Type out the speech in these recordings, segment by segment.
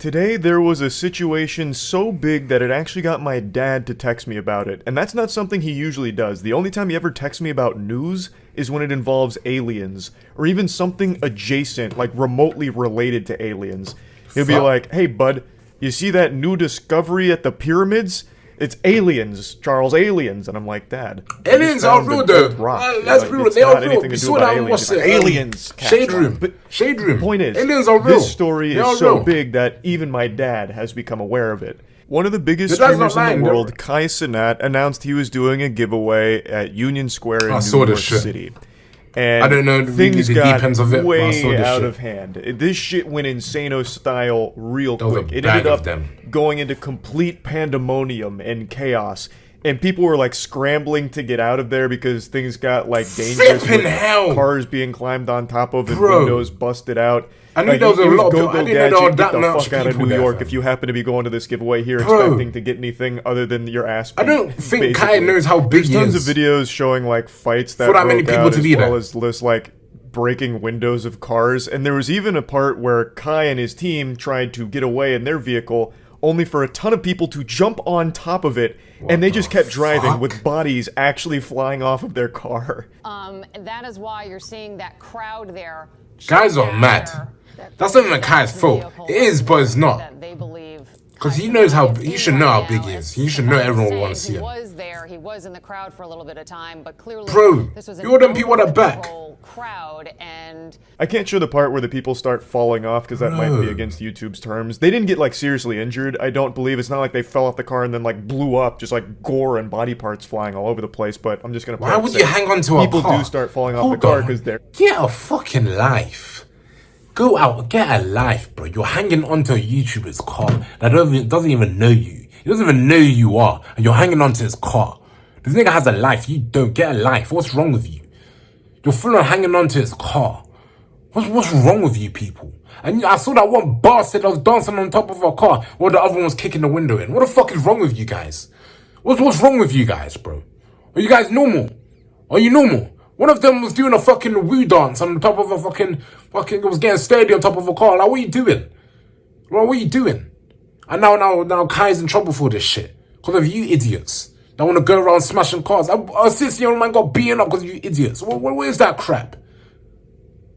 Today there was a situation so big that it actually got my dad to text me about it, and that's not something he usually does. The only time he ever texts me about news is when it involves aliens, or even something adjacent, like remotely related to aliens. He'll be like, "Hey bud, you see that new discovery at the pyramids? It's aliens, Charles, aliens." And I'm like, "Dad, aliens are real though. Let's be real, they are real. We saw that on aliens. Shade Room. But Shade Room. The point is, aliens are real. This story is so big that even my dad has become aware of it. One of the biggest streamers in the world, Cenats, announced he was doing a giveaway at Union Square in New York City. And I don't know things the got of it, way out of hand. This shit went insano style real quick. It ended up going into complete pandemonium and chaos. And people were like scrambling to get out of there because things got like dangerous with cars being climbed on top of and windows busted out. I knew there was a lot of people. I didn't know get the fuck out of New York if you happen to be going to this giveaway here expecting to get anything other than your ass beat. I don't think Kai knows how big he is. There's tons of videos showing like fights that broke many people out, to be as well as this like breaking windows of cars. And there was even a part where Kai and his team tried to get away in their vehicle, only for a ton of people to jump on top of it, and they just kept driving with bodies actually flying off of their car. That is why you're seeing that crowd there. Guys are mad. That's not even Kai's fault. It is, but it's not. Because he knows he should know how big he is. He should know everyone will want to see him. He was in the crowd for a little bit of time, but clearly this was you them people that back. Crowd, and I can't show the part where the people start falling off because that might be against YouTube's terms. They didn't get like seriously injured, I don't believe. It's not like they fell off the car and then like blew up, just like gore and body parts flying all over the place. But I'm just gonna. Why would you hang on to a car? People do start falling off the car because they're get a fucking life. Go out, get a life, bro. You're hanging onto a YouTuber's car that doesn't even know you. He doesn't even know who you are, and you're hanging onto his car. This nigga has a life. You don't get a life. What's wrong with you? You're full on hanging onto his car. What's wrong with you people? And I saw that one bastard that was dancing on top of a car while the other one was kicking the window in. What the fuck is wrong with you guys? What's wrong with you guys, bro? Are you guys normal? Are you normal? One of them was doing a fucking woo dance on top of a fucking was getting sturdy on top of a car. Like, what are you doing? Bro, what are you doing? And now Kai's in trouble for this shit. Because of you idiots that want to go around smashing cars. A 16-year-old man got beaten up because of you idiots. What is that crap?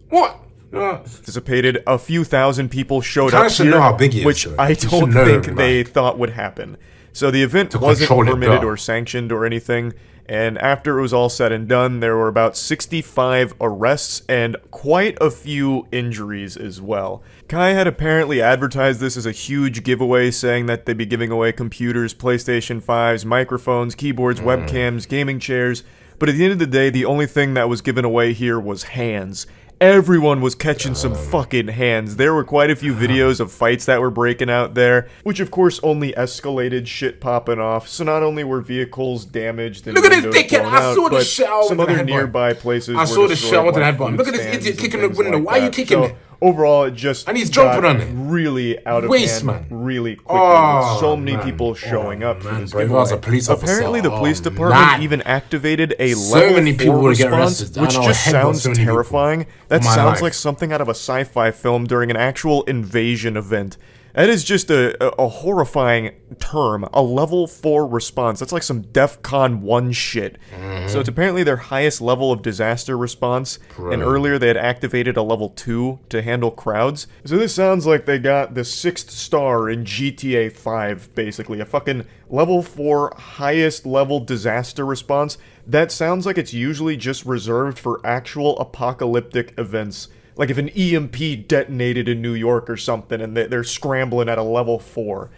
What? Anticipated a few thousand people showed up here, know how big he is, which I don't think they thought would happen. So the event wasn't permitted or sanctioned or anything. And after it was all said and done, there were about 65 arrests and quite a few injuries as well. Kai had apparently advertised this as a huge giveaway, saying that they'd be giving away computers, PlayStation 5s, microphones, keyboards, webcams, gaming chairs. But at the end of the day, the only thing that was given away here was hands. Everyone was catching some fucking hands. There were quite a few videos of fights that were breaking out there, which of course only escalated shit popping off. So not only were vehicles damaged and windows blown out, but some other nearby places I saw the shit. I wanted to headbutt. Look at this idiot kicking the window. Why are you kicking it? Overall, it just and he's jumping on it. Really out of hand, really quickly. With so many people showing up for this giveaway. Apparently, the police department even activated a level 4 response, which just sounds terrifying. That sounds like something out of a sci-fi film during an actual invasion event. That is just a horrifying term, a level 4 response. That's like some DEFCON 1 shit. So it's apparently their highest level of disaster response, and earlier they had activated a level 2 to handle crowds. So this sounds like they got the 6th star in GTA 5, basically. A fucking level 4 highest level disaster response. That sounds like it's usually just reserved for actual apocalyptic events. Like if an EMP detonated in New York or something and they're scrambling at a level 4.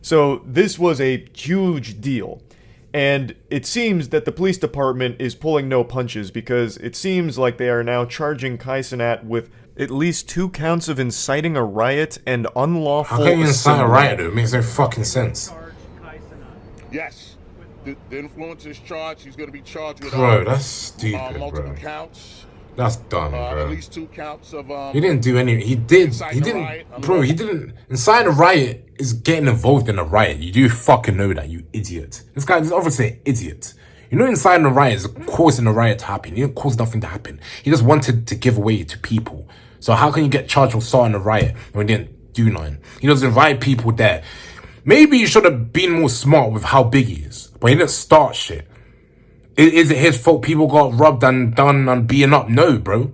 So this was a huge deal. And it seems that the police department is pulling no punches because it seems like they are now charging Cenats with at least 2 counts of inciting a riot and unlawful assembly. How can you incite a riot, dude? It makes no fucking sense. Yes. The influencer is charged. He's going to be charged with that's stupid, multiple counts. That's done, bro. At least 2 counts of he didn't do any. He didn't. Bro, he didn't. Incite a riot is getting involved in a riot. You do fucking know that, you idiot. This guy is obviously an idiot. You know, inciting a riot is causing a riot to happen. He didn't cause nothing to happen. He just wanted to give away to people. So how can you get charged with starting a riot when he didn't do nothing. He doesn't invite people there. Maybe he should have been more smart with how big he is, but he didn't start shit. Is it his fault people got robbed and done and beaten up? No, bro.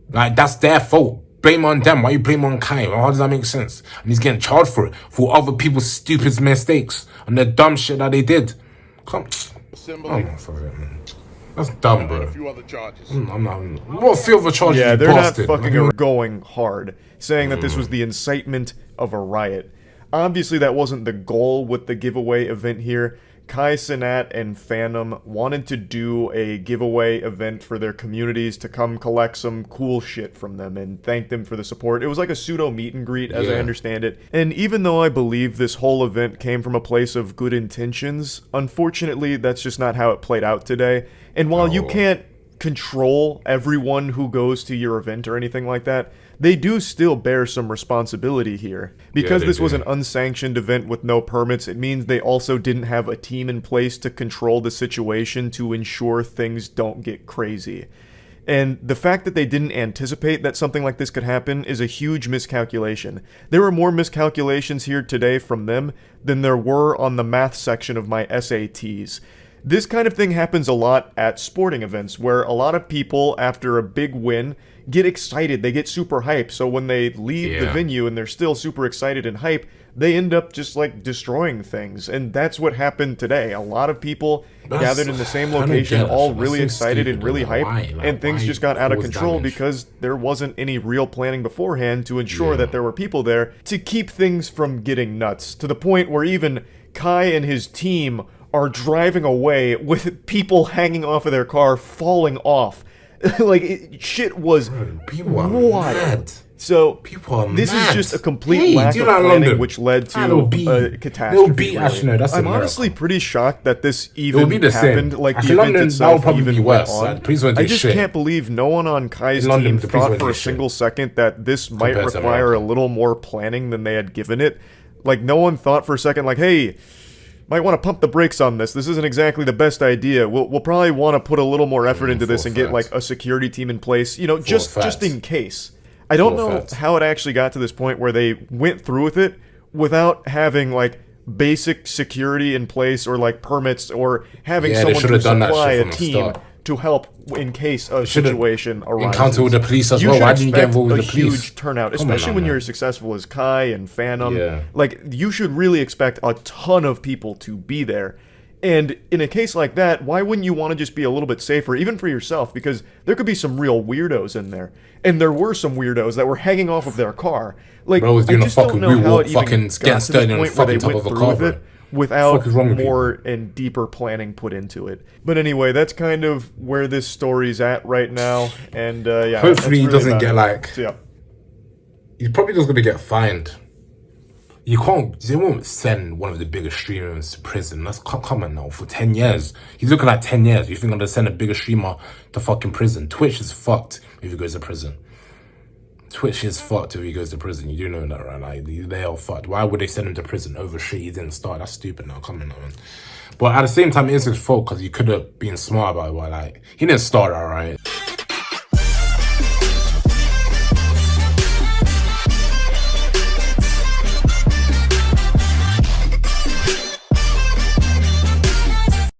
Like, that's their fault. Blame on them. Why you blame on Kai? How does that make sense? And he's getting charged for it, for other people's stupid mistakes and the dumb shit that they did. Come, I'm not for it, man. That's dumb, bro. A few other charges. What few other charges? Yeah, they're busted? not fucking going hard, saying that this was the incitement of a riot. Obviously, that wasn't the goal with the giveaway event here. Kai Cenat and Phantom wanted to do a giveaway event for their communities to come collect some cool shit from them and thank them for the support. It was like a pseudo meet and greet, as I understand it. And even though I believe this whole event came from a place of good intentions, unfortunately, that's just not how it played out today. And while you can't control everyone who goes to your event or anything like that, they do still bear some responsibility here. Because this was an unsanctioned event with no permits, it means they also didn't have a team in place to control the situation to ensure things don't get crazy. And the fact that they didn't anticipate that something like this could happen is a huge miscalculation. There were more miscalculations here today from them than there were on the math section of my SATs. This kind of thing happens a lot at sporting events, where a lot of people, after a big win, get excited, they get super hyped, so when they leave the venue and they're still super excited and hype, they end up just like destroying things, and that's what happened today. A lot of people gathered in the same location, all really excited and really hyped, and things just got out of control because there wasn't any real planning beforehand to ensure that there were people there to keep things from getting nuts, to the point where even Kai and his team are driving away with people hanging off of their car, falling off. Like, shit was wild. So, this is just a complete lack of planning, which led to a catastrophe. I'm honestly pretty shocked that this even happened. Like, the event itself even went on. I just can't believe no one on Kai's team thought for a single second that this might require a little more planning than they had given it. Like, no one thought for a second, like, hey, might want to pump the brakes on this. This isn't exactly the best idea. We'll probably want to put a little more effort into this and get like a security team in place, you know, just in case. I don't know how it actually got to this point where they went through with it without having like basic security in place or like permits or having someone to supply a team to help in case a situation arises. Encounter with the police as well. Why didn't you get involved with the police? Huge turnout, especially when you're as successful as Kai and Phantom. Like, you should really expect a ton of people to be there. And in a case like that, why wouldn't you want to just be a little bit safer, even for yourself? Because there could be some real weirdos in there. And there were some weirdos that were hanging off of their car. Like, I just don't know how it even got to this point where they went through with it without more and deeper planning put into it. But anyway, that's kind of where this story's at right now. And hopefully he doesn't get like... He's probably just going to get fined. They won't send one of the biggest streamers to prison. That's common now for 10 years. He's looking at 10 years. You think I'm going to send a bigger streamer to fucking prison? Twitch is fucked if he goes to prison. Twitch is fucked if he goes to prison. You do know that, right? Like, they are fucked. Why would they send him to prison over shit he didn't start? That's stupid now. Come on, man. But at the same time, it's his fault because he could have been smart about it. But like, he didn't start, alright?